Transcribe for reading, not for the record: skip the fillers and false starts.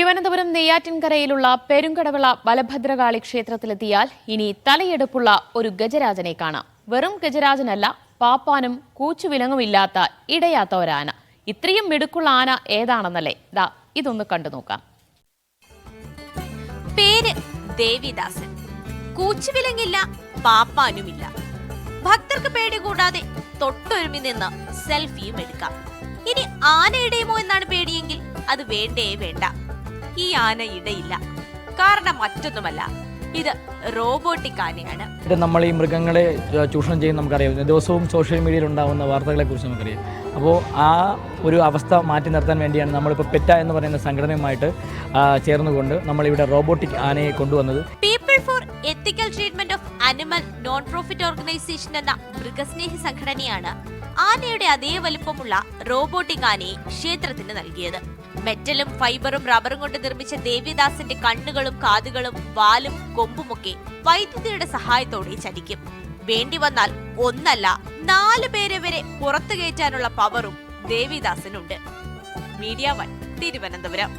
തിരുവനന്തപുരം നെയ്യാറ്റിൻകരയിലുള്ള പെരുങ്കടവിള ബലഭദ്രകാളി ക്ഷേത്രത്തിലെത്തിയാൽ ഇനി തലയെടുപ്പുള്ള ഒരു ഗജരാജനെ കാണാം. വെറും ഗജരാജനല്ല, പാപ്പാനും കൂച്ചുവിലങ്ങുമില്ലാത്ത ഇടയാത്ത ഒരാന. ഇത്രയും മിടുക്കുള്ള ആന ഏതാണെന്നല്ലേ? ദാ ഇതൊന്ന് കണ്ടു നോക്കാം. പേര് ദേവിദാസൻ. കൂച്ചുവിലങ്ങില്ല, പാപ്പാനുമില്ല. ഭക്തർക്ക് പേടി കൂടാതെ തൊട്ടൊരുമി നിന്ന് സെൽഫിയും എടുക്കാം. ഇനി ആന ഇടയുമോ എന്നാണ് പേടിയെങ്കിൽ അത് വേണ്ടേ വേണ്ട. ഈ ആന ഇടയില്ല. കാരണം മറ്റൊന്നുമല്ല, ഇത് റോബോട്ടിക് ആനയാണ്. നമ്മൾ ഈ മൃഗങ്ങളെ ചൂഷണം ചെയ്യുന്ന നമുക്കറിയാം. ദിവസവും സോഷ്യൽ മീഡിയയിൽ ഉണ്ടാകുന്ന വാർത്തകളെ കുറിച്ച് നമുക്കറിയാം. അപ്പോൾ ആ ഒരു അവസ്ഥ മാറ്റി നിർത്താൻ വേണ്ടിയാണ് നമ്മളിപ്പോൾ പെറ്റ എന്ന് പറയുന്ന സംഘടനയുമായിട്ട് ചേർന്നുകൊണ്ട് നമ്മളിവിടെ റോബോട്ടിക് ആനയെ കൊണ്ടുവന്നത്. People four ethical treatment of animal non profit organisation എന്ന മൃഗസ്നേഹി സംഘടനയാണ് ആനയുടെ അതേ വലിപ്പമുള്ള റോബോട്ടിക് ആനയെ ക്ഷേത്രത്തിന് നൽകിയത്. മെറ്റലും ഫൈബറും റബ്ബറും കൊണ്ട് നിർമ്മിച്ച ദേവിദാസിന്റെ കണ്ണുകളും കാതുകളും വാലും കൊമ്പുമൊക്കെ വൈദ്യുതിയുടെ സഹായത്തോടെ ചലിക്കും. വേണ്ടി വന്നാൽ ഒന്നല്ല 4 പേരെ വരെ പുറത്തു കയറ്റാനുള്ള പവറും ദേവിദാസിനുണ്ട്. മീഡിയ 1 തിരുവനന്തപുരം.